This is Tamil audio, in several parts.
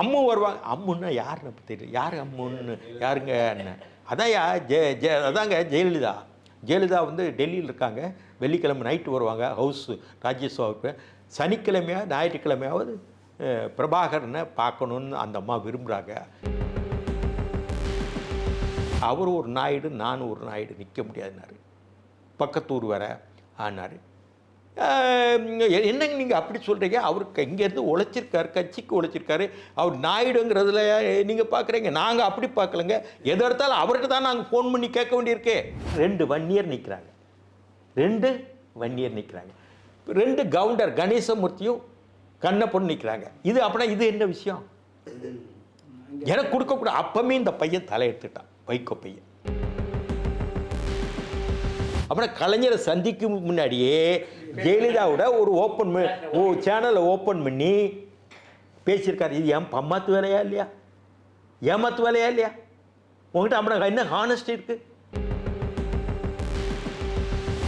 அம்மு வருவாங்க. அம்முன்னா யாருன்னு அப்போ தெரியும், யார் அம்முன்னு யாருங்க என்ன? அதான்யா அதாங்க ஜெயலலிதா. ஜெயலலிதா வந்து டெல்லியில் இருக்காங்க. வெள்ளிக்கிழமை நைட்டு வருவாங்க ஹவுஸ் ராஜ்யசபாவுக்கு. சனிக்கிழமையா ஞாயிற்றுக்கிழமையாவது பிரபாகரனை பார்க்கணுன்னு அந்த அம்மா விரும்புகிறாங்க. அவர் ஒரு நாயுடு, நான் ஒரு நாயுடு, நிற்க முடியாதுன்னாரு. பக்கத்தூர் வர ஆனார். என்னங்க நீங்கள் அப்படி சொல்கிறீங்க? அவருக்கு இங்கேருந்து உழைச்சிருக்காரு, கட்சிக்கு உழைச்சிருக்காரு. அவர் நாயுடுங்கிறதுல நீங்கள் பார்க்குறீங்க. நாங்கள் அப்படி பார்க்கலங்க. எது எடுத்தாலும் அவர்கிட்ட தான் நாங்கள் ஃபோன் பண்ணி கேட்க வேண்டியிருக்கே. 2 வன்னியர் நிற்கிறாங்க, 2 வன்னியர் நிற்கிறாங்க, 2 கவுண்டர் கணேசமூர்த்தியும் கண்ணப்பொண்ணு நிற்கிறாங்க. இது அப்படின்னா இது என்ன விஷயம்? எனக்கு கொடுக்கக்கூடாது. அப்பவுமே இந்த பையன் தலையெடுத்துட்டான், வைகோ பையன். அப்புறம் கலைஞரை சந்திக்கும் முன்னாடியே ஜெயலலிதாவோட ஒரு சேனலை ஓப்பன் பண்ணி பேசியிருக்காரு. இது ஏன் பம்மாத்து வேலையா இல்லையா, ஏமாத்து வேலையா இல்லையா? உங்ககிட்ட அப்புறம் என்ன ஹானஸ்டி இருக்கு?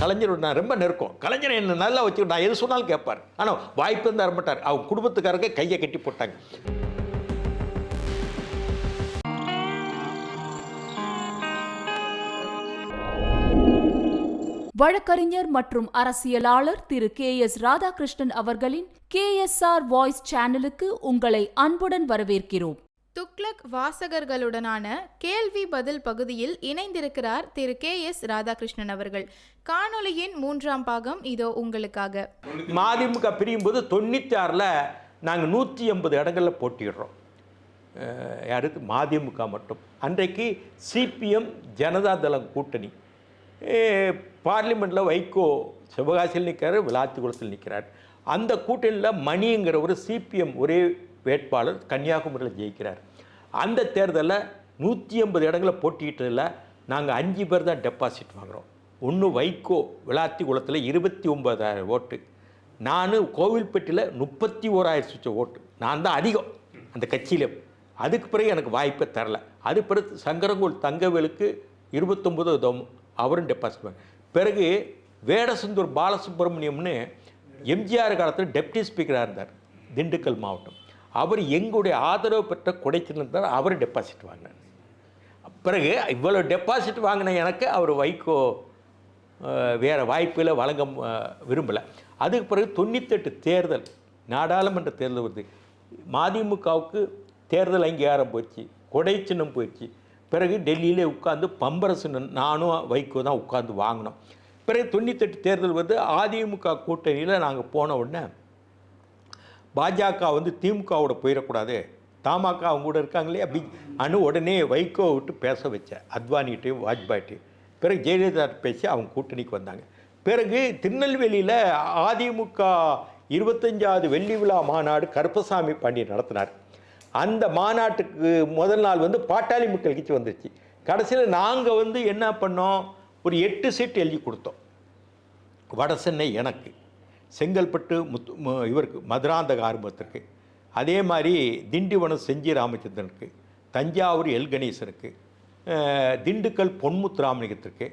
கலைஞர் நான் ரொம்ப நெருக்கம். கலைஞரை என்ன நல்லா வச்சு நான் எது சொன்னாலும் கேட்பார். ஆனால் வாய்ப்பு தர மாட்டார். அவங்க குடும்பத்துக்காரங்க கையை கட்டி போட்டாங்க. வழக்கறிஞர் மற்றும் அரசியலாளர் திரு KS ராதாகிருஷ்ணன் அவர்களின் KSR வாய்ஸ் சேனலுக்கு உங்களை அன்புடன் வரவேற்கிறோம். துக்ளக் வாசகர்களுடனான கேள்வி பதில் பகுதியில் இணைந்திருக்கிறார் திரு KS ராதாகிருஷ்ணன் அவர்கள். காணொலியின் 3ஆம் பாகம் இதோ உங்களுக்காக. மதிமுக பிரியும் போது 96ல் நாங்கள் 180 இடங்களில் போட்டிடுறோம். யாருக்கு? மதிமுக மட்டும். அன்றைக்கு CPM ஜனதாதளம் கூட்டணி. பார்லிமெண்ட்டில் வைகோ சிவகாசியில் நிற்கிறார், விளாத்திக்குளத்தில் நிற்கிறார். அந்த கூட்டணியில் மணிங்கிற ஒரு CPM ஒரே வேட்பாளர் கன்னியாகுமரியில் ஜெயிக்கிறார். அந்த தேர்தலில் 180 இடங்களை போட்டிக்கிட்டதில் நாங்கள் 5 பேர் தான் டெபாசிட் வாங்குகிறோம். ஒன்று வைகோ விளாத்திக்குளத்தில் 29,000 ஓட்டு, நான் கோவில்பட்டியில் 31,000 ஓட்டு. நான் தான் அதிகம் அந்த கட்சியில். அதுக்கு பிறகு எனக்கு வாய்ப்பே தரல. அது பிறகு சங்கரங்கோல் தங்கவேலுக்கு 29 அவரும் டெபாசிட் வாங்க. பிறகு வேடசந்தூர் பாலசுப்ரமணியம்னு எம்ஜிஆர் காலத்தில் டெப்டி ஸ்பீக்கராக இருந்தார், திண்டுக்கல் மாவட்டம். அவர் எங்களுடைய ஆதரவு பெற்ற கொடைச்சிருந்தார், அவர் டெபாசிட் வாங்கினார். பிறகு இவ்வளோ டெபாசிட் வாங்கின எனக்கு அவர் வைகோ வேறு வாய்ப்பில் வழங்க விரும்பலை. அதுக்கு பிறகு 98 தேர்தல், நாடாளுமன்ற தேர்தல் வருது. மதிமுகவுக்கு தேர்தல் அங்கீகாரம் போயிடுச்சு, கொடை சின்னம் போயிடுச்சு. பிறகு டெல்லியிலே உட்காந்து பம்பரசு நானும் வைகோ தான் உட்காந்து வாங்கினோம். பிறகு 98 தேர்தல் வந்து அதிமுக கூட்டணியில் நாங்கள் போன உடனே பாஜக வந்து திமுகவோட போயிடக்கூடாது, தமாக அவங்க கூட இருக்காங்க இல்லையா அப்படி உடனே வைகோ விட்டு பேச வச்சேன், அத்வானிகிட்டையும் வாஜ்பாய்ட்டையும். பிறகு ஜெயலலிதா பேசி அவங்க கூட்டணிக்கு வந்தாங்க. பிறகு திருநெல்வேலியில் அதிமுக 25வது வெள்ளி விழா மாநாடு கருப்பசாமி பாண்டியன் நடத்தினார். அந்த மாநாட்டுக்கு முதல் நாள் வந்து பாட்டாளி மக்கள் கட்சி வந்துருச்சு. கடைசியில் நாங்கள் வந்து என்ன பண்ணோம், ஒரு 8 சீட் எழுதி கொடுத்தோம். வடசென்னை எனக்கு, செங்கல்பட்டு இவருக்கு மதுராந்தக ஆரம்பத்திற்கு, அதே மாதிரி திண்டிவனம் செஞ்சி ராமச்சந்திரனுக்கு, தஞ்சாவூர் எல் கணேசனுக்கு, திண்டுக்கல் பொன்முத்து ராமலிங்கத்திற்கு,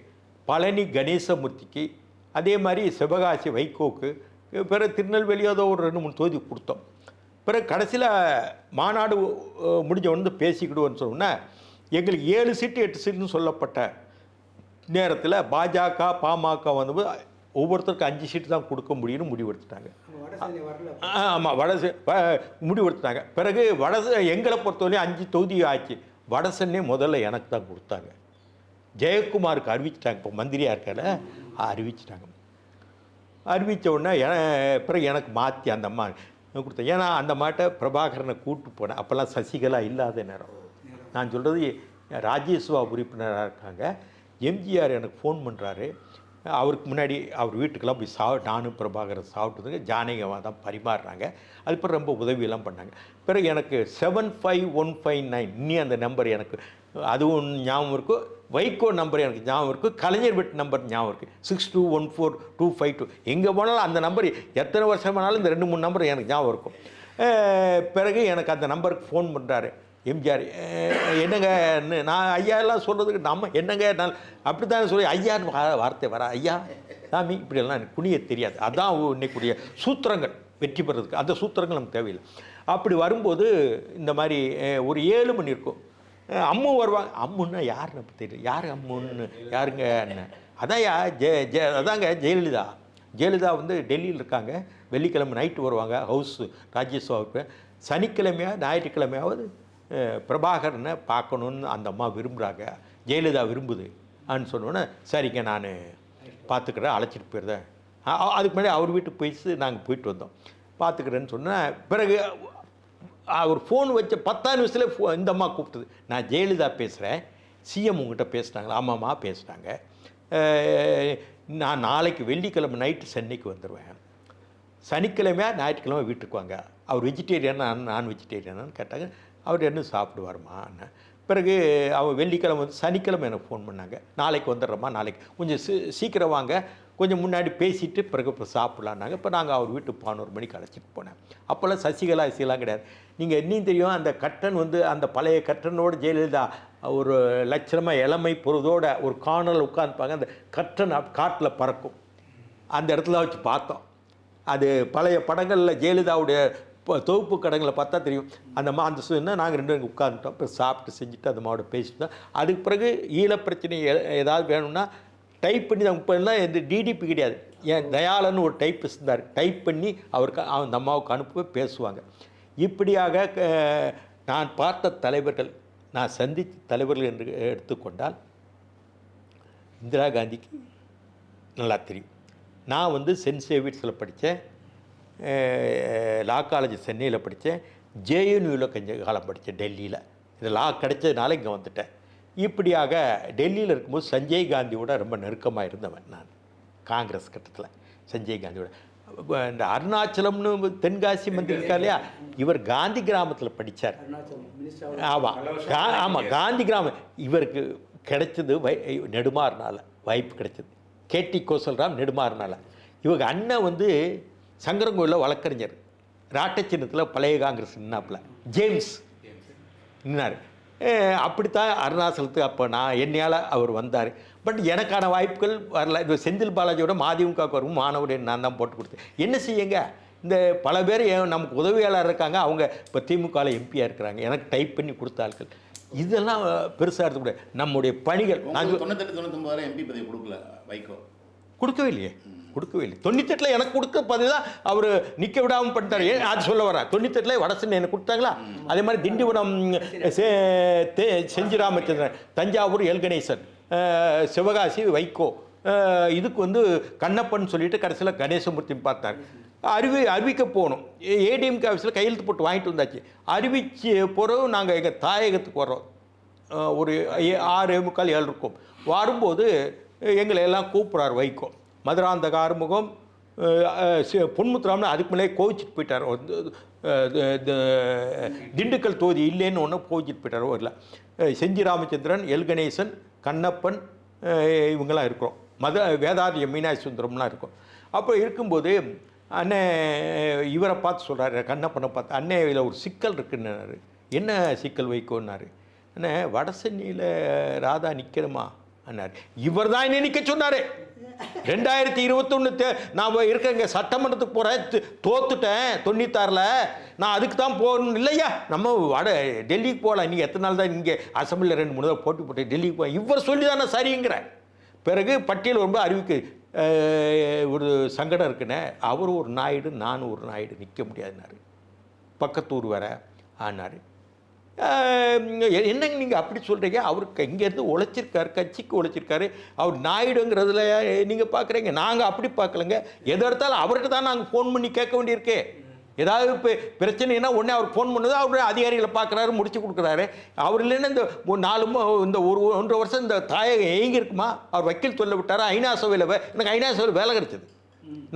பழனி கணேசமூர்த்திக்கு, அதே மாதிரி சிவகாசி வைகோக்கு, பிறகு திருநெல்வேலியோட ஒரு 2-3 தொகுதி கொடுத்தோம். பிறகு கடைசியில் மாநாடு முடிஞ்ச உடனே பேசிக்கிடுவோன்னு சொன்னோன்னா எங்களுக்கு 7 சீட்டு 8 சீட்டுன்னு சொல்லப்பட்ட நேரத்தில் பாஜக பாமக வந்து ஒவ்வொருத்தருக்கும் 5 சீட்டு தான் கொடுக்க முடியும்னு முடிவெடுத்துட்டாங்க. ஆமாம், முடிவெடுத்துட்டாங்க. பிறகு எங்களை பொறுத்தவரையும் 5 தொகுதி ஆச்சு. வடசென்னை முதல்ல எனக்கு தான் கொடுத்தாங்க. ஜெயக்குமாருக்கு அறிவிச்சிட்டாங்க, இப்போ மந்திரியாக இருக்கால அறிவிச்சிட்டாங்க. அறிவித்த உடனே பிறகு எனக்கு மாற்றி அந்த அம்மா கொடுத்தேன். ஏன்னா அந்த மாட்டை பிரபாகரனை கூப்பிட்டு போனேன். அப்போல்லாம் சசிகலா இல்லாத நேரம். நான் சொல்கிறது ராஜ்யசபா உறுப்பினராக இருக்காங்க. எம்ஜிஆர் எனக்கு ஃபோன் பண்ணுறாரு. அவருக்கு முன்னாடி அவர் வீட்டுக்கெல்லாம் போய் நானும் பிரபாகரன் சாப்பிட்டதுக்கு ஜானகியமாக தான் பரிமாறுறாங்க. அதுக்கப்புறம் ரொம்ப உதவியெல்லாம் பண்ணாங்க. பிறகு எனக்கு 75159 இன்னி அந்த நம்பர் எனக்கு அதுவும் ஞாபகம் இருக்கும். வைகோ நம்பர் எனக்கு ஞாபகம் இருக்குது. கலைஞர் வீட்டு நம்பர் ஞாபகம் இருக்குது, 6214-252. எங்கே போனாலும் அந்த நம்பர் எத்தனை வருஷமானாலும் இந்த 2-3 நம்பர் எனக்கு ஞாபகம் இருக்கும். பிறகு எனக்கு அந்த நம்பருக்கு ஃபோன் பண்ணுறாரு எம்ஜிஆர். என்னங்க நான் ஐயா எல்லாம் சொல்கிறதுக்கு நம்ம என்னங்க நான் அப்படி தானே சொல்லி ஐயான்னு வார்த்தை வர ஐயா சாமி இப்படியெல்லாம் எனக்கு குனிய தெரியாது. அதான் இன்னைக்குரிய சூத்திரங்கள். வெற்றி பெறதுக்கு. அந்த சூத்திரங்கள் நமக்கு தேவையில்லை. அப்படி வரும்போது இந்த மாதிரி ஒரு 7 மணி இருக்கும். அம்மு வருவாங்க. அம்முன்னா யார் நமக்கு தெரியும், யார் அம்முன்னு, யாருங்க என்ன, அதாங்க ஜெயலலிதா. ஜெயலலிதா வந்து டெல்லியில் இருக்காங்க. வெள்ளிக்கிழமை நைட்டு வருவாங்க ஹவுஸ் ராஜ்யசபாவுக்கு. சனிக்கிழமையா ஞாயிற்றுக்கிழமையாவது பிரபாகரனை பார்க்கணுன்னு அந்த அம்மா விரும்புகிறாங்க, ஜெயலலிதா விரும்புது அப்படின்னு சொன்னோன்னே சரிங்க நான் பார்த்துக்கிறேன், அழைச்சிட்டு போயிருந்தேன். அதுக்கு முன்னாடி அவர் வீட்டுக்கு நாங்கள் போயிட்டு வந்தோம். பார்த்துக்கிறேன்னு சொன்னேன். பிறகு அவர் ஃபோன் வச்ச 10 நிமிஷத்தில் இந்த அம்மா கூப்பிட்டது, நான் ஜெயலலிதா பேசுகிறேன், சிஎம் உங்கள்கிட்ட பேசுகிறாங்களா? ஆமாம்மா பேசுகிறாங்க, நான் நாளைக்கு வெள்ளிக்கிழமை நைட்டு சென்னைக்கு வந்துடுவேன், சனிக்கிழமையா ஞாயிற்றுக்கிழமை வீட்டுக்கு வாங்க. அவர் வெஜிடேரியனா நான் வெஜிடேரியனான்னு கேட்டாங்க. அவர் என்ன சாப்பிடுவாருமா? பிறகு அவர் வெள்ளிக்கிழமை வந்து சனிக்கிழமை எனக்கு ஃபோன் பண்ணாங்க, நாளைக்கு வந்துடுறோம்மா, நாளைக்கு கொஞ்சம் சீக்கிரம் வாங்க, கொஞ்சம் முன்னாடி பேசிவிட்டு பிறகு இப்போ சாப்பிட்லான்னாங்க. இப்போ நாங்கள் அவர் வீட்டுக்கு 11 மணிக்கு அழைச்சிட்டு போனேன். அப்போல்லாம் சசிகலா இசையெல்லாம் கிடையாது. நீங்கள் இன்னும் தெரியும், அந்த கட்டன் வந்து அந்த பழைய கட்டனோடு ஜெயலலிதா ஒரு லட்சணமாக இளமை பொழுதோட ஒரு கார்னரில் உட்காந்துப்பாங்க. அந்த கட்டன் காட்டில் பறக்கும். அந்த இடத்துல வச்சு பார்த்தோம். அது பழைய படங்களில் ஜெயலலிதாவுடைய தொகுப்பு கடங்களை பார்த்தா தெரியும். அந்த அந்த நாங்கள் 2 பேரும் உட்காந்துட்டோம். இப்போ சாப்பிட்டு செஞ்சுட்டு அந்த மாவோட பேசிட்டோம். அதுக்கு பிறகு ஈழப்பிரச்சனை ஏதாவது வேணும்னா டைப் பண்ணி தான். இப்போல்லாம் எந்த டிடிபி கிடையாது. ஏன் தயாளன்னு ஒரு டைப்பிஸ்ட் இருந்தார், டைப் பண்ணி அவருக்கு அந்த அம்மாவுக்கு அனுப்ப பேசுவாங்க. இப்படியாக நான் பார்த்த தலைவர்கள், நான் சந்தித்த தலைவர்கள் என்று எடுத்துக்கொண்டால் இந்திரா காந்திக்கு நல்லா தெரியும். நான் வந்து சென்ட் சேவியர்ஸில் படித்தேன், லா காலேஜ் சென்னையில் படித்தேன், ஜேஎன்யூவில் கொஞ்சம் காலம் படித்தேன் டெல்லியில். இது லா கிடைச்சதுனால இங்கே வந்துட்டேன். இப்படியாக டெல்லியில் இருக்கும்போது சஞ்சய் காந்தியோட ரொம்ப நெருக்கமாக இருந்தவன் நான். காங்கிரஸ் கட்டத்தில் சஞ்சய் காந்தியோட. இந்த அருணாச்சலம்னு தென்காசி மந்திரி இருக்கா இல்லையா, இவர் காந்தி கிராமத்தில் படித்தார். ஆமாம் காந்தி கிராமம். இவருக்கு கிடைச்சது நெடுமாறனால வாய்ப்பு கிடைச்சது. கேடி கோசல்ராம் நெடுமாறனால. இவங்க அண்ணன் வந்து சங்கரங்கோயிலில் வழக்கறிஞர், ராட்டை சின்னத்தில் பழைய காங்கிரஸ் நின்னாப்புல ஜேம்ஸ் நின்னார். அப்படித்தான் அருணாச்சலத்துக்கு அப்போ என்னையால் அவர் வந்தார். பட் எனக்கான வாய்ப்புகள் வரல. இந்த செந்தில் பாலாஜியோட மதிமுகவுக்கு வரும் மாணவருடைய நான் தான் போட்டு கொடுத்தேன். என்ன செய்யுங்க, இந்த பல பேர் நமக்கு உதவியாளர் இருக்காங்க, அவங்க இப்போ திமுகவில் எம்பியாக இருக்கிறாங்க, எனக்கு டைப் பண்ணி கொடுத்த ஆட்கள். இதெல்லாம் பெருசாக எடுத்துக்கூடாது. நம்முடைய பணிகள் 98-99 எம்பி பதவி கொடுக்கல வைகோ, கொடுக்கவே இல்லையே, கொடுக்கவே இல்லை. 98 எனக்கு கொடுக்க பதில் தான் அவர் நிற்க விடாமல் பண்ணிட்டார். அது சொல்ல வரேன். 98 வடசென்னை எனக்கு கொடுத்தாங்களா? அதே மாதிரி திண்டிவனம் செஞ்சி ராமச்சந்திரன், தஞ்சாவூர் எல் கணேசன், சிவகாசி வைகோ, இதுக்கு வந்து கண்ணப்பன் சொல்லிட்டு கடைசியில் கணேசமூர்த்தி பார்த்தார். அறிவிக்க போகணும். ஏடிஎம்கே ஆஃபீஸில் கையெழுத்து போட்டு வாங்கிட்டு வந்தாச்சு. அறிவிச்சு பிறகு நாங்கள் எங்கள் தாயகத்துக்கு வர்றோம். ஒரு 6:45 இருக்கும். வரும்போது எங்களை எல்லாம் கூப்பிட்றார் வைகோ. மதுராந்தக ஆறுமுகம், பொன்முத்துராமன் அதுக்கு மேலே கோவிச்சிட்டு போயிட்டார். திண்டுக்கல் தொகுதி இல்லைன்னு ஒன்று கோவிச்சிட்டு போயிட்டார். ஊரில் செஞ்சி ராமச்சந்திரன், எல் கணேசன், கண்ணப்பன் இவங்கெல்லாம் இருக்கிறோம். வேதாரிய மீனாட்சி சுந்தரம்லாம் இருக்கும். அப்போ இருக்கும்போது அண்ணே இவரை பார்த்து சொல்கிறாரு, கண்ணப்பனை பார்த்து, அண்ணே இதில் ஒரு சிக்கல் இருக்குன்னாரு. என்ன சிக்கல் வைக்கோன்னாரு. அண்ணே வடசென்னியில் ராதா நிற்கிறமா அண்ணார். இவர் தான் என்ன நிற்க சொன்னார். 2021 நான் இருக்கேங்க, சட்டமன்றத்துக்கு போகிறேன், தோத்துட்டேன் 96ல், நான் அதுக்கு தான் போகணும் இல்லையா, நம்ம டெல்லிக்கு போகலாம். நீங்கள் எத்தனை நாள் தான் இங்கே அசம்பிளியில் 2-3 தடவை போட்டு டெல்லிக்கு போக, இவர் சொல்லி தானே சரிங்கிற. பிறகு பட்டியல் ரொம்ப அறிவிக்கு ஒரு சங்கடம் இருக்குண்ணே, அவர் ஒரு நாயுடு, நானும் ஒரு நாயுடு, நிற்க முடியாதுன்னாரு. பக்கத்தூர் வர ஆனார். என்னங்க நீங்கள் அப்படி சொல்கிறீங்க, அவருக்கு இங்கேருந்து உழைச்சிருக்காரு, கட்சிக்கு உழைச்சிருக்காரு, அவர் நாயுடுங்கிறதுல நீங்கள் பார்க்குறீங்க. நாங்கள் அப்படி பார்க்கலங்க. எதை எடுத்தாலும் அவர்கிட்ட தான் நாங்கள் ஃபோன் பண்ணி கேட்க வேண்டியிருக்கே. ஏதாவது இப்போ பிரச்சனைனா உடனே அவர் ஃபோன் பண்ணது, அவருடைய அதிகாரிகளை பார்க்குறாரு, முடிச்சு கொடுக்குறாரு. அவர் இல்லைன்னா இந்த 1.5 வருஷம் இந்த தாயகம் ஏங்கிருக்குமா? அவர் வக்கீல் தொல்லை விட்டார். ஐநா சபையில் எனக்கு ஐநா சபையில் வேலை கிடைச்சது.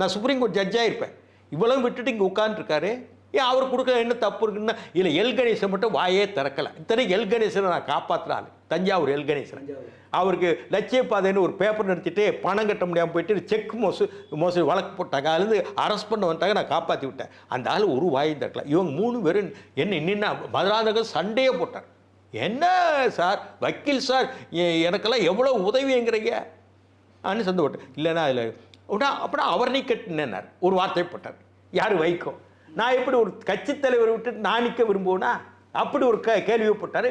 நான் சுப்ரீம் கோர்ட் ஜட்ஜாக இருப்பேன். இவ்வளவு விட்டுட்டு இங்கே உட்காந்துருக்காரு. ஏன் அவர் கொடுக்குற என்ன தப்பு இருக்குன்னா, இல்லை எல் கணேசன் மட்டும் வாயே திறக்கலை. இத்தனை எல் கணேசனை நான் காப்பாற்றுறாள். தஞ்சாவூர் எல் கணேசன் அவருக்கு லட்சிய பாதைன்னு ஒரு பேப்பர் நடத்திட்டு பணம் கட்ட முடியாமல் போயிட்டு செக் மோசடி வழக்கு போட்டாங்க. அதுலேருந்து அரெஸ்ட் பண்ண வந்துட்டாங்க. நான் காப்பாற்றி விட்டேன். அந்த ஆள் ஒரு வாயை திறக்கல. இவங்க 3 பேரும் என்ன நின்னா மதுராந்தகர் சண்டையே போட்டார். என்ன சார் வக்கீல் சார், எனக்கெல்லாம் எவ்வளோ உதவிங்கிறீங்க அப்படின்னு சந்தோஷப்பட்டேன். இல்லைன்னா அதில் அப்படின்னா அவர் நீ கட்டினார் ஒரு வார்த்தை போட்டார். யார் வைகோ. நான் எப்படி ஒரு கட்சி தலைவரை விட்டு நான் நிற்க விரும்புவேனா? அப்படி ஒரு கேள்வியை போட்டார்.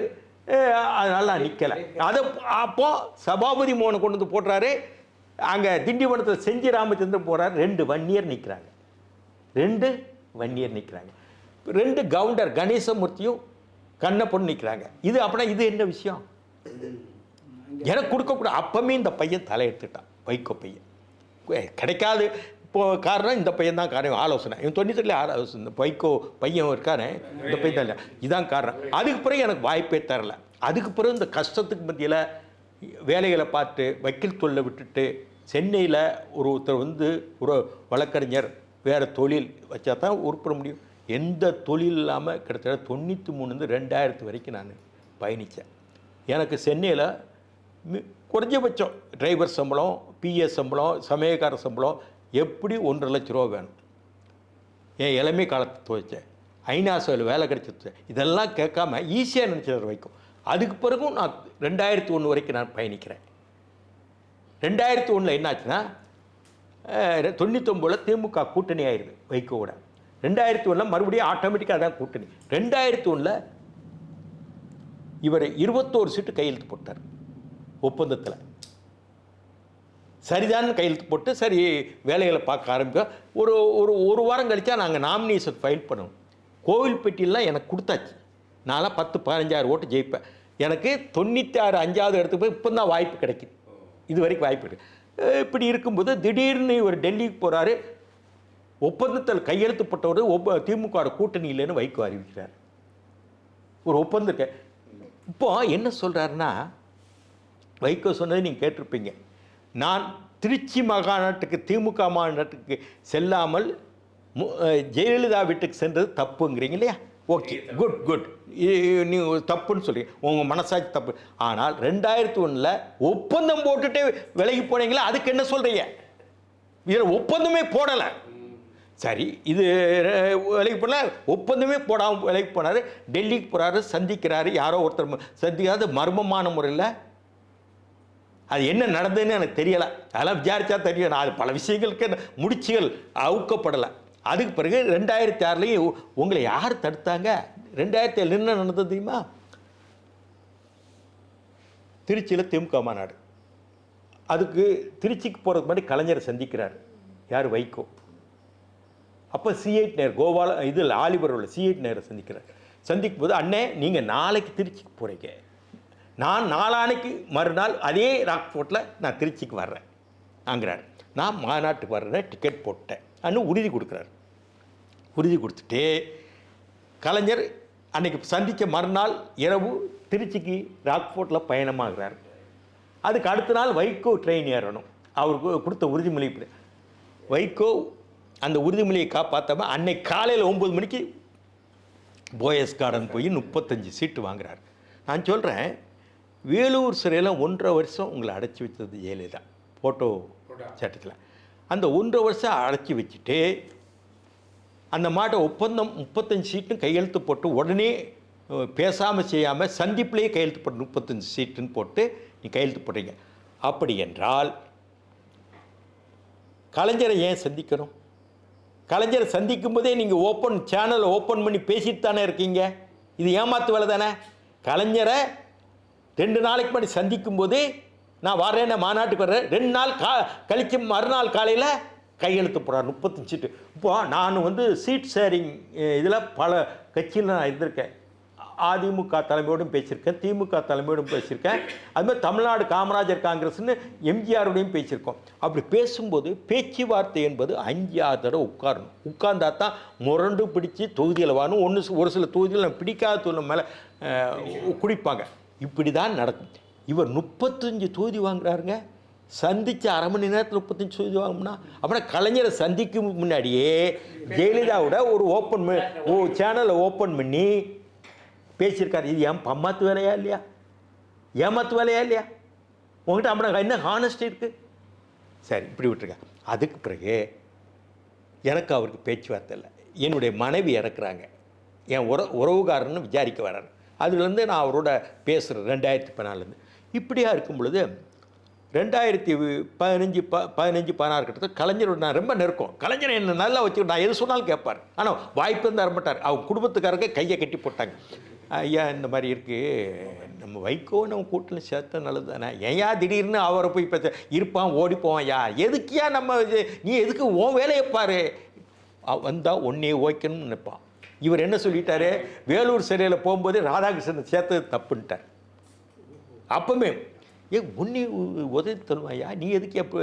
அதனால் நான் நிற்கலை. அதை அப்போது சபாபதி மோகனை கொண்டு வந்து போடுறாரு. அங்கே திண்டிவனத்தில் செஞ்சி ராமச்சந்திரன் போகிறார். 2 வன்னியர் நிற்கிறாங்க. 2 வன்னியர் நிற்கிறாங்க. 2 கவுண்டர் கணேசமூர்த்தியும் கண்ணப்பொண்ணு நிற்கிறாங்க. இது அப்படின்னா இது என்ன விஷயம்? எனக்கு கொடுக்கக்கூடாது. அப்பவுமே இந்த பையன் தலையெடுத்துட்டான், வைகோ பையன். கிடைக்காது இப்போ காரணம் இந்த பையன் தான் காரணம். ஆலோசனை இவன் 93 ஆலோசனை. இந்த வைகோ பையன் இருக்கானே, இந்த பையன் தான் இல்லை, இதான் காரணம். அதுக்கு பிறகு எனக்கு வாய்ப்பே தரல. அதுக்கு பிறகு இந்த கஷ்டத்துக்கு மத்தியில் வேலைகளை பார்த்து வக்கீல் தொழிலை விட்டுட்டு சென்னையில் ஒருத்தர் வந்து ஒரு வழக்கறிஞர் வேறு தொழில் வச்சா தான் உருப்பிட முடியும். எந்த தொழில் இல்லாமல் கிட்டத்தட்ட 93 2000 வரைக்கும் நான் பயணித்தேன். எனக்கு சென்னையில் குறைஞ்சபட்சம் டிரைவர் சம்பளம், பிஎஸ் சம்பளம், சமயக்கார சம்பளம் எப்படி 1.5 லட்ச ரூபா வேணும். என் இளமை காலத்தை துவைச்சேன். ஐநாசாவில் வேலை கிடைச்சது. இதெல்லாம் கேட்காம ஈஸியாக நினச்சது வைக்கும். அதுக்கு பிறகும் நான் 2001 வரைக்கும் நான் பயணிக்கிறேன். 2001 என்னாச்சுன்னா 99 திமுக கூட்டணி ஆயிடுது வைகோவோட. 2001 மறுபடியும் ஆட்டோமேட்டிக்காக தான் கூட்டணி. 2001 இவர் 21 சீட்டு கையெழுத்து போட்டார் ஒப்பந்தத்தில். சரிதான் கையெழுத்து போட்டு சரி வேலைகளை பார்க்க ஆரம்பிக்க. ஒரு வாரம் கழிச்சா நாங்கள் நாமினேஷன் ஃபைல் பண்ணோம். கோவில்பட்டியெல்லாம் எனக்கு கொடுத்தாச்சு. நான்லாம் 10-15 ஓட்டு ஜெயிப்பேன். எனக்கு 96 5வது இடத்துக்கு போய் இப்போ தான் வாய்ப்பு கிடைக்குது. இது வரைக்கும் வாய்ப்பு இருக்குது. இப்படி இருக்கும்போது திடீர்னு இவர் டெல்லிக்கு போகிறாரு. ஒப்பந்தத்தில் கையெழுத்து போட்டவர் திமுக கூட்டணி இல்லைன்னு வைகோ அறிவிக்கிறார். ஒரு ஒப்பந்தத்தை இப்போ என்ன சொல்கிறாருன்னா, வைகோ சொன்னதை நீங்கள் கேட்டிருப்பீங்க. நான் திருச்சி மாநாட்டுக்கு திமுக மாநாட்டுக்கு செல்லாமல் ஜெயலலிதா வீட்டுக்கு சென்றது தப்புங்கிறீங்க இல்லையா? Okay, good. நீ தப்புன்னு சொல்கிறீங்க, உங்கள் மனசாட்சி தப்பு. ஆனால் 2001 ஒப்பந்தம் போட்டுட்டு விலகி போனீங்களா, அதுக்கு என்ன சொல்கிறீங்க? இதில் ஒப்பந்தமே போடலை. சரி, இது விலைக்கு போனால் ஒப்பந்தமே போடாமல் விலைக்கு போனார். டெல்லிக்கு போகிறாரு, சந்திக்கிறாரு. யாரோ ஒருத்தர் சந்திக்காத மர்மமான முறையில். அது என்ன நடந்ததுன்னு எனக்கு தெரியலை. அதெல்லாம் விசாரித்தா தெரியும். நான் அது பல விஷயங்களுக்கு முடிச்சுகள் அவுக்கப்படலை. அதுக்கு பிறகு 2006 உங்களை யார் தடுத்தாங்க? 2007 என்ன நடந்தது தெரியுமா? திருச்சியில் திமுக மாநாடு. அதுக்கு திருச்சிக்கு போகிறதுக்கு முன்னாடி கலைஞரை சந்திக்கிறார். யார்? வைகோ. அப்போ C8 நேரு கோபால இதில் ஆலிபரோவில் C8 நேரை சந்திக்கிறார். சந்திக்கும் போது, அண்ணே நீங்கள் நாளைக்கு திருச்சிக்கு போகிறீங்க, நான் நாளானைக்கு மறுநாள் அதே ராக்ஃபோர்ட்டில் நான் திருச்சிக்கு வர்றேன் ஆங்கிறார். நான் மாநாட்டுக்கு வர்றேன், டிக்கெட் போட்டேன் அன்னு உறுதி கொடுக்குறாரு. உறுதி கொடுத்துட்டு கலைஞர் அன்றைக்கி சந்தித்த மறுநாள் இரவு திருச்சிக்கு ராக்ஃபோர்ட்டில் பயணமாகிறார். அதுக்கு அடுத்த நாள் வைகோ ட்ரெயின் ஏறணும். அவருக்கு கொடுத்த உறுதிமொழி. வைகோ அந்த உறுதிமொழியை காப்பாற்றாம அன்னைக்கு காலையில் 9 மணிக்கு போயஸ் கார்டன் போய் 35 சீட்டு வாங்குறார். நான் சொல்கிறேன், வேலூர் சிறையில் 1.5 வருஷம் உங்களை அடைச்சி வச்சது ஜெயலலிதா ஃபோட்டோ சட்டத்தில். அந்த 1.5 வருஷம் அடைச்சி வச்சுட்டு அந்த மாட்டை ஒப்பந்தம் 35 சீட்டும் கையெழுத்து போட்டு உடனே பேசாமல் செய்யாமல் சந்திப்பிலேயே கையெழுத்து போட்டு 35 சீட்டுன்னு போட்டு நீ கையெழுத்து போடுறீங்க. அப்படி என்றால் கலைஞரை ஏன் சந்திக்கணும்? கலைஞரை சந்திக்கும் போதே நீங்கள் சேனலை ஓப்பன் பண்ணி பேசிட்டு தானே இருக்கீங்க. இது ஏமாத்து வேலை தானே. கலைஞரை 2 நாளைக்கு முன்னாடி சந்திக்கும் போது நான் வரேன், மாநாட்டுக்கு வர்றேன், 2 நாள் கழிச்சு மறுநாள் காலையில் கையெழுத்து போடுறார் 35 சீட்டு. இப்போ நான் சீட் ஷேரிங் இதில் பல கட்சியில் நான் இருந்திருக்கேன். அதிமுக தலைமையோடும் பேசியிருக்கேன், திமுக தலைமையோடும் பேசியிருக்கேன். அதுமாதிரி தமிழ்நாடு காமராஜர் காங்கிரஸ்னு எம்ஜிஆரோடையும் பேசியிருக்கோம். அப்படி பேசும்போது பேச்சுவார்த்தை என்பது 5-6 தடவை உட்காரணும். உட்கார்ந்தா தான் முரண்டு பிடிச்சி தொகுதியில் வாணும். ஒரு சில தொகுதியில் பிடிக்காத தொழில் மேலே குடிப்பாங்க. இப்படி தான் நடக்கும். இவர் 35 தொகுதி வாங்குறாருங்க. சந்தித்து அரை மணி நேரத்தில் 35 தொகுதி வாங்கினா அப்புறம் கலைஞரை சந்திக்கும் முன்னாடியே ஜெயலலிதாவோட ஒரு சேனலை ஓப்பன் பண்ணி பேசியிருக்காரு. இது ஏன் பம்மாத்து வேலையா இல்லையா? ஏமாத்து வேலையா இல்லையா? உங்கள்கிட்ட அப்புறம் என்ன ஹானஸ்டி இருக்குது? சரி, இப்படி விட்டுருக்கேன். அதுக்கு பிறகு எனக்கு அவருக்கு பேச்சுவார்த்தை இல்லை. என்னுடைய மனைவி இறக்குறாங்க. என் உறவுக்காரன்னு விசாரிக்க வர்றாரு. அதுலேருந்து நான் அவரோட பேசுகிறேன் 2014. இப்படியா இருக்கும் பொழுது 2015 16 கிட்டத்தட்ட கலைஞரோட நான் ரொம்ப நெருக்கம். கலைஞர் என்ன நல்லா வச்சுக்கிட்டு நான் எது சொன்னாலும் கேட்பார். ஆனால் வாய்ப்பு இருந்தால் வரமாட்டார். அவங்க குடும்பத்துக்காரங்க கையை கட்டி போட்டாங்க. ஐயா இந்த மாதிரி இருக்குது, நம்ம வைகோ நம்ம கூட்டில் சேர்த்த நல்லது தானே, ஏயா திடீர்னு அவரை போய் பேச இருப்பான் ஓடி போவான், யா எதுக்கியா நம்ம நீ எதுக்கு உன் வேலையை பாரு, வந்தால் ஒன்றே ஓய்க்கணும்னு நினைப்பான். இவர் என்ன சொல்லிட்டாரு, வேலூர் சிறையில் போகும்போது ராதாகிருஷ்ணன் சேர்த்தது தப்புன்ட்டார். அப்பவுமே உன்னி உதவி தருவாயா, நீ எதுக்கு எப்போ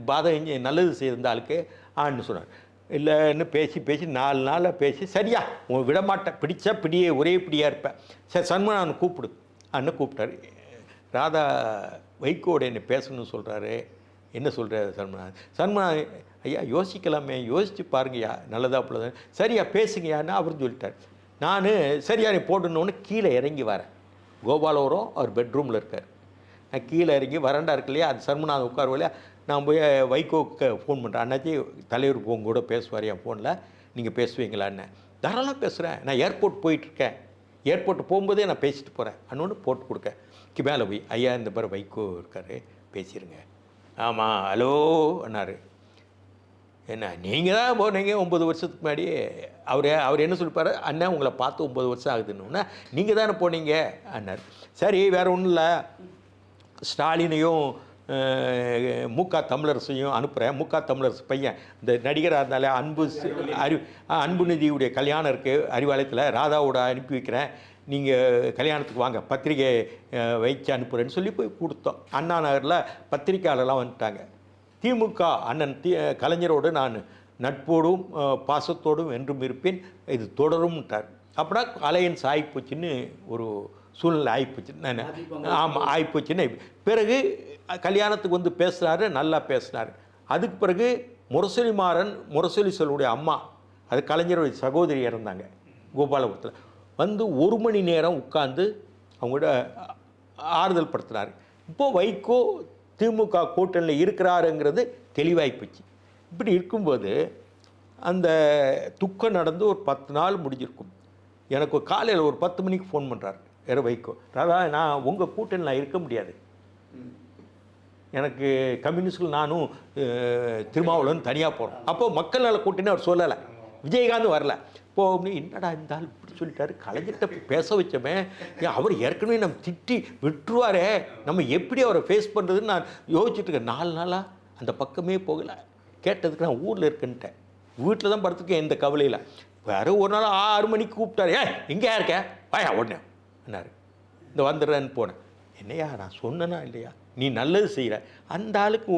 பாதம் நல்லது செய்திருந்த ஆளுக்கு ஆன்னு சொன்னார். இல்லைன்னு பேசி 4 நாளில் பேசி சரியா உன் விடமாட்டேன், பிடிச்சா பிடியே ஒரே பிடியாக இருப்பேன், சரி சண்முகன் கூப்பிடு அண்ணன் கூப்பிட்டாரு. ராதா வைகோட என்னை பேசணும்னு சொல்கிறாரு, என்ன சொல்கிறாரு சண்முகன் ஐயா யோசிக்கலாமே, யோசித்து பாருங்கய்யா நல்லதா போலதான், சரியா பேசுங்கயான்னு அவரும் சொல்லிட்டார். நான் சரியா நீ போடணுன்னு கீழே இறங்கி வரேன். கோபாலவரம் அவர் பெட்ரூமில் இருக்கார். நான் கீழே இறங்கி வரண்டா இருக்கு இல்லையா, அது சண்முகநாதன் உட்காருவோம் இல்லையா, நான் போய் வைகோக்கு ஃபோன் பண்ணுறேன். அண்ணாச்சி தலைவர் உங்க கூட பேசுவார் என் ஃபோனில், நீங்கள் பேசுவீங்களான்னு. தாராளமாக பேசுகிறேன், நான் ஏர்போர்ட் போயிட்டுருக்கேன், ஏர்போர்ட் போகும்போதே நான் பேசிட்டு போகிறேன் அன்னொன்று போட்டு கொடுக்க மேலே போய் ஐயா இந்த பேர் வைகோ இருக்கார் பேசிடுங்க. ஆமாம் ஹலோ அண்ணாரு. என்ன நீங்கள் தான் போனீங்க 9 வருஷத்துக்கு முன்னாடி, அவர் என்ன சொல்லிப்பார், அண்ணன் உங்களை பார்த்து 9 வருஷம் ஆகுதுன்னு, நீங்கள் தானே போனீங்க அண்ணார். சரி வேறு ஒன்றும் இல்லை, ஸ்டாலினையும் முக தமிழரசையும் அனுப்புகிறேன். முக தமிழரசு பையன் இந்த நடிகராக இருந்தாலே அன்புநிதியுடைய கல்யாணம் இருக்குது அறிவாலயத்தில், ராதாவோட அனுப்பி வைக்கிறேன், நீங்கள் கல்யாணத்துக்கு வாங்க, பத்திரிக்கை வைச்சு அனுப்புகிறேன்னு சொல்லி போய் கொடுத்தோம். அண்ணா நகரில் பத்திரிக்கையாளர்லாம் வந்துட்டாங்க. திமுக அண்ணன் கலைஞரோடு நான் நட்போடும் பாசத்தோடும் என்றும் இருப்பேன், இது தொடரும்ட்டார். அப்படின்னா அலையன்ஸ் ஆகிப்போச்சுன்னு ஒரு சூழ்நிலை ஆகிப்போச்சு. நான் ஆமாம் ஆகிப்போச்சுன்னு. பிறகு கல்யாணத்துக்கு வந்து பேசுகிறாரு, நல்லா பேசினார். அதுக்கு பிறகு முரசொலி மாறன், முரசொலி செல்வருடைய அம்மா, அது கலைஞருடைய சகோதரி இறந்தாங்க கோபாலபுரத்தில், வந்து 1 மணி நேரம் உட்கார்ந்து அவங்களோட ஆறுதல் படுத்தினார். இப்போது வைகோ திமுக கூட்டணியில் இருக்கிறாருங்கிறது தெளிவாகிப்போச்சு. இப்படி இருக்கும்போது அந்த துக்கம் நடந்து ஒரு 10 நாள் முடிஞ்சிருக்கும். எனக்கு காலையில் ஒரு 10 மணிக்கு ஃபோன் பண்ணுறாரு வேறு வைகோ, ராதா நான் உங்கள் கூட்டணியில் இருக்க முடியாது, எனக்கு கம்யூனிஸ்டில் நானும் திருமாவளவன் தனியாக போகிறோம். அப்போது மக்கள் நல கூட்டணி அவர் சொல்லலை, விஜயகாந்த் வரல. இப்போது என்னடா இருந்தாலும் இப்படி சொல்லிட்டாரு, கலைஞர்கிட்ட பேச வச்சோமே, அவர் ஏற்கனவே நம்ம திட்டி விட்டுருவாரே, நம்ம எப்படி அவரை ஃபேஸ் பண்ணுறதுன்னு நான் யோசிச்சுட்டு இருக்கேன். 4 நாளாக அந்த பக்கமே போகலை. கேட்டதுக்கு நான் ஊரில் இருக்கேன்ட்டேன், வீட்டில் தான் படுத்துருக்கேன், எந்த கவலையில். வேறு ஒரு நாள் 6 மணிக்கு கூப்பிட்டாரு, எங்கேயா இருக்க வாயா உடனே என்னாரு, இந்த வந்துடுறேன்னு போனேன். என்னையா நான் சொன்னேன்னா இல்லையா, நீ நல்லது செய்கிற, அந்த ஆளுக்கு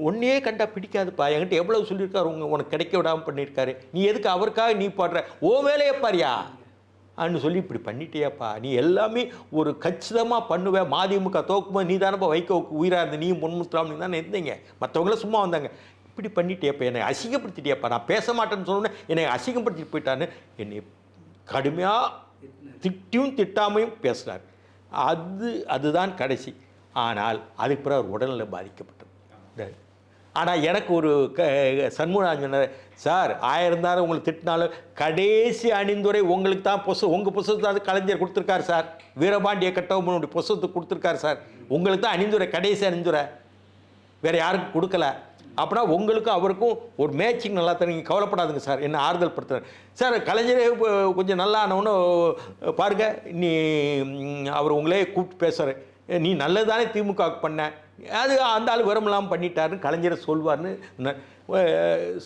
ஒன்றே கண்டா பிடிக்காதுப்பா, என்கிட்ட எவ்வளோ சொல்லியிருக்காரு, உனக்கு கிடைக்க விடாமல் பண்ணியிருக்காரு, நீ எதுக்கு அவருக்காக நீ பாடுற, ஓ வேலையை பாரியா அன்னு சொல்லி இப்படி பண்ணிட்டியாப்பா, நீ எல்லாமே ஒரு கச்சிதமாக பண்ணுவேன், மதிமுக தோக்கும்போது நீ தானப்பா வைகோவுக்கு உயிராக இருந்த, நீ முன்முத்துறாமனு தானே இருந்தீங்க, மற்றவங்களாம் சும்மா வந்தாங்க, இப்படி பண்ணிட்டியப்பா, என்னை அசிங்கப்படுத்திட்டியாப்பா, நான் பேச மாட்டேன்னு சொன்னோன்னே என்னை அசிங்கப்படுத்திட்டு போயிட்டான்னு என்னை கடுமையாக திட்டியும் திட்டாமையும் பேசினார். அதுதான் கடைசி. ஆனால் அதுக்கு பிறகு அவர் உடல்நிலை பாதிக்கப்பட்டது. ஆனால் எனக்கு ஒரு சண்முகராஜன் சொன்னார், சார் 1000 தாரம் உங்களுக்கு திட்டினாலும் கடைசி அணிந்துரை உங்களுக்கு தான் உங்கள் புஸ்தகத்தை அது கலைஞர் கொடுத்துருக்காரு சார், வீரபாண்டிய கட்டபொம்மனுடைய புஸ்தகத்துக்கு கொடுத்துருக்காரு சார், உங்களுக்கு தான் அணிந்துரை, கடைசி அணிந்துரை, வேறு யாருக்கும் கொடுக்கல. அப்படின்னா உங்களுக்கும் அவருக்கும் ஒரு மேட்சிங் நல்லா தான், நீங்கள் கவலைப்படாதுங்க சார், என்ன ஆறுதல் படுத்துறாரு சார். கலைஞரே கொஞ்சம் நல்லா ஆனவொன்னு பாருங்க, நீ அவர் உங்களே கூப்பிட்டு பேசுகிறார், நீ நல்லது தானே திமுக பண்ண, அது அந்த ஆள் விரும்பலாமல் பண்ணிட்டாருன்னு கலைஞரை சொல்வார்னு.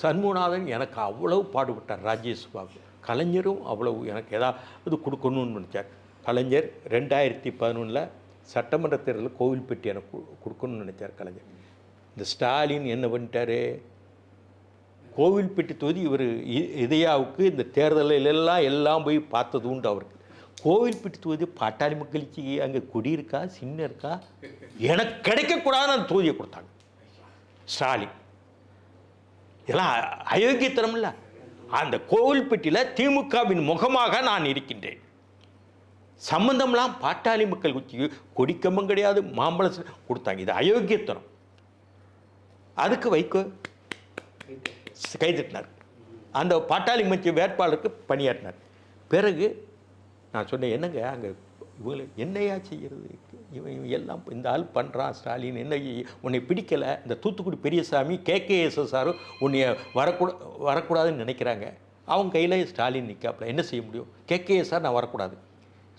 சண்முகநாதன் எனக்கு அவ்வளவு பாடுபட்டார், ராஜேஷ் பாபு. கலைஞரும் அவ்வளவு எனக்கு ஏதாவது கொடுக்கணும்னு நினச்சார். கலைஞர் 2011 சட்டமன்ற தேர்தலில் கோவில்பட்டி எனக்கு கொடுக்கணும்னு நினச்சார் கலைஞர். இந்த ஸ்டாலின் என்ன பண்ணிட்டாரு, கோவில்பட்டி தொகுதி இவர் இதயாவுக்கு இந்த தேர்தலெல்லாம் எல்லாம் போய் பார்த்தது உண்டு அவருக்கு. கோவில்பட்டி தொகுதி பாட்டாளி மக்களுக்கு அங்கே குடியிருக்கா, சின்ன இருக்கா, எனக்கு கிடைக்கக்கூடாதுன்னு அந்த தொகுதியை கொடுத்தாங்க ஸ்டாலின். இதெல்லாம் அயோக்கியத்தனம் இல்லை. அந்த கோவில்பட்டியில் திமுகவின் முகமாக நான் இருக்கின்றேன், சம்பந்தம்லாம் பாட்டாளி மக்கள் குச்சிக்கு கொடிக்கம்பம் கிடையாது, மாம்பழம் கொடுத்தாங்க. இது அயோக்கியத்தனம். அதுக்கு வைகோ கைதட்டினார், அந்த பாட்டாளி மச்சி வேட்பாளருக்கு பணியாற்றினார். பிறகு நான் சொன்னேன், என்னங்க அங்கே இவங்களை என்னையா செய்கிறது, இவன் எல்லாம் இந்த ஆள் பண்ணுறான் ஸ்டாலின், என்ன உன்னை பிடிக்கலை, இந்த தூத்துக்குடி பெரியசாமி KKSSR உன்னைய வரக்கூடாதுன்னு நினைக்கிறாங்க. அவங்க கையில் ஸ்டாலின் நிற்காப்புல, என்ன செய்ய முடியும்? KKSR நான் வரக்கூடாது,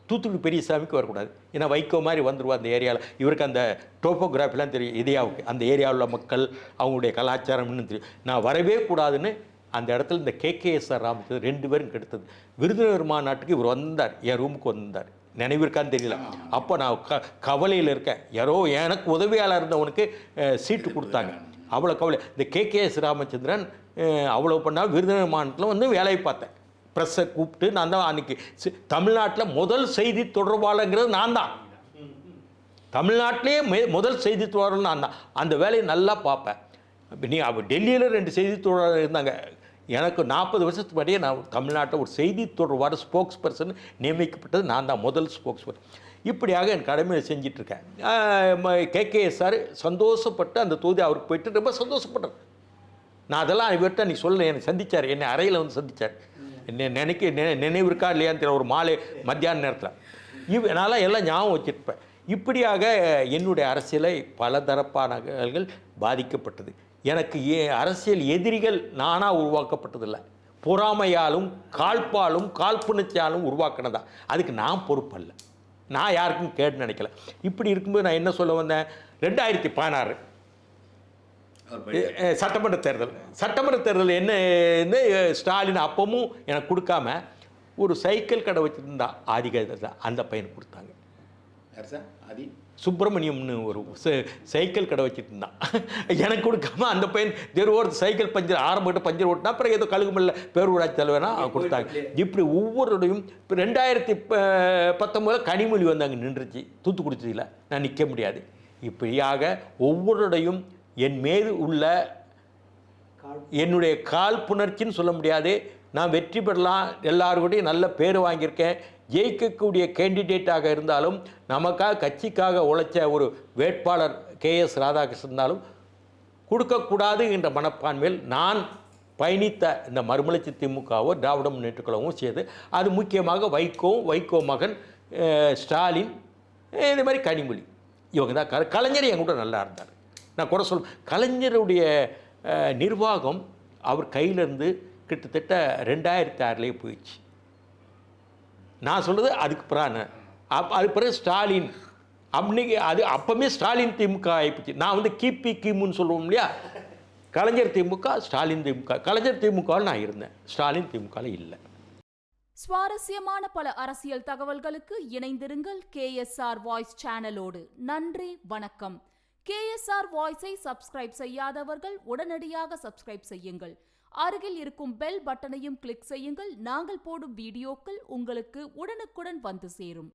தூத்துக்குடி பெரியசாமிக்கு வரக்கூடாது, ஏன்னா வைகோ மாதிரி வந்துடுவா அந்த ஏரியாவில். இவருக்கு அந்த டோப்போகிராஃபிலாம் தெரியும், இந்தியாவுக்கு அந்த ஏரியாவில் உள்ள மக்கள் அவங்களுடைய கலாச்சாரம்னு தெரியும். நான் வரவே கூடாதுன்னு அந்த இடத்துல இந்த KKSR ராமச்சந்திரன் 2 பேரும் கெடுத்தது. விருதுநகர் மாநாட்டுக்கு இவர் வந்தார், என் ரூமுக்கு வந்தார், நினைவிருக்கான்னு தெரியல. அப்போ நான் கவலையில் இருக்கேன். யாரோ எனக்கு உதவியாளர் இருந்தவனுக்கு சீட்டு கொடுத்தாங்க, அவ்வளோ கவலை. இந்த KKS ராமச்சந்திரன் அவ்வளோ பண்ணால் விருதுநகர் மாநாட்டில் வந்து வேலையை பார்த்தேன். ப்ரெஸ்ஸை கூப்பிட்டு நான் தான் அன்றைக்கி தமிழ்நாட்டில் முதல் செய்தி தொடர்பாளங்கிறது நான் தான். தமிழ்நாட்டிலே முதல் செய்தி தொடர்பாளர் நான் தான். அந்த வேலையை நல்லா பார்ப்பேன். நீ அவள் டெல்லியில் 2 செய்தி தொடர்பாளர் இருந்தாங்க. எனக்கு 40 வருஷத்துக்கு முன்னாடியே நான் தமிழ்நாட்டில் ஒரு செய்தி தொடர்பாளர் ஸ்போக்ஸ் பர்சன் நியமிக்கப்பட்டது நான் தான், முதல் ஸ்போக்ஸ் பர்சன். இப்படியாக என் கடமையை செஞ்சிட்ருக்கேன். KKSR சந்தோஷப்பட்டு அந்த தொகுதி அவருக்கு போயிட்டு ரொம்ப சந்தோஷப்பட்டார். நான் அதெல்லாம் இவர்கிட்ட அன்றைக்கி சொல்ல, என்னை சந்தித்தார், என்னை அறையில் வந்து சந்தித்தார். என்னை நினைவு இருக்கா இல்லையான்னு தெரியல, ஒரு மாலை மத்தியான நேரத்தில். நான் எல்லாம் ஞாபகம் வச்சுருப்பேன். இப்படியாக என்னுடைய அரசியலை பல தரப்பானவர்கள் பாதிக்கப்பட்டது. எனக்கு அரசியல் எதிரிகள் நானாக உருவாக்கப்பட்டதில்லை, பொறாமையாலும் காழ்ப்பாலும் காழ்ப்புணர்ச்சியாலும் உருவாக்கினதா. அதுக்கு நான் பொறுப்பல்ல, நான் யாருக்கும் கேட்டு நினைக்கல. இப்படி இருக்கும்போது நான் என்ன சொல்ல வந்தேன், 2016 சட்டமன்ற தேர்தல் என்ன ஸ்டாலின் அப்பவும் எனக்கு கொடுக்காம ஒரு சைக்கிள் கடை வச்சுருந்தா ஆதிகாரத்தை அந்த பையனுக்கு கொடுத்தாங்க. சுப்பிரமணியம்னு ஒரு சைக்கிள் கடை வச்சுட்டு இருந்தான், எனக்கு கொடுக்காம அந்த பையன் தெருவோரத்து சைக்கிள் பஞ்சர் ஆரம்பிட்டு பஞ்சர் ஓட்டினா, அப்புறம் ஏதோ கழுகுமல்ல பேரூராட்சி தலைவனா கொடுத்தாங்க. இப்படி ஒவ்வொருடையும் 2019 கனிமொழி வந்து அங்கே நின்றுச்சு தூத்துக்குடிச்சியில், நான் நிற்க முடியாது. இப்படியாக ஒவ்வொருடையும் என் மீது உள்ள என்னுடைய காழ்ப்புணர்ச்சின்னு சொல்ல முடியாது. நான் வெற்றி பெறலாம், எல்லாருக்கூடையும் நல்ல பேர் வாங்கியிருக்கேன். ஜெயிக்கக்கூடிய கேண்டிடேட்டாக இருந்தாலும் நமக்காக கட்சிக்காக உழைச்ச ஒரு வேட்பாளர் KS ராதாகிருஷ்ணன் இருந்தாலும் கொடுக்கக்கூடாது என்ற மனப்பான்மையில் நான் பயணித்த இந்த மறுமலர்ச்சி திமுகவோ திராவிட முன்னேற்றக் கழகமும் செய்து, அது முக்கியமாக வைகோ மகன் ஸ்டாலின், இது மாதிரி கனிமொழி, இவங்க தான். கலைஞர் என் கூட நல்லா இருந்தார். நான் கூட கலைஞருடைய நிர்வாகம் அவர் கையிலேருந்து கிட்டத்தட்ட 2006 போயிடுச்சு. நான் சொல்கிறது அதுக்கு பிறகு அது பிறகு ஸ்டாலின் அன்னைக்கு அது அப்போவுமே ஸ்டாலின் திமுக ஆகிப்போச்சு. நான் வந்து கிமுன்னு சொல்லுவோம் இல்லையா, கலைஞர் திமுக ஸ்டாலின் திமுக. கலைஞர் திமுகவில் நான் இருந்தேன், ஸ்டாலின் திமுகவில் இல்லை. சுவாரஸ்யமான பல அரசியல் தகவல்களுக்கு இணைந்திருங்கள் KSR வாய்ஸ் சேனலோடு. நன்றி, வணக்கம். KSR வாய்ஸை சப்ஸ்கிரைப் செய்யாதவர்கள் உடனடியாக சப்ஸ்கிரைப் செய்யுங்கள். அருகில் இருக்கும் பெல் பட்டனையும் கிளிக் செய்யுங்கள். நாங்கள் போடும் வீடியோக்கள் உங்களுக்கு உடனுக்குடன் வந்து சேரும்.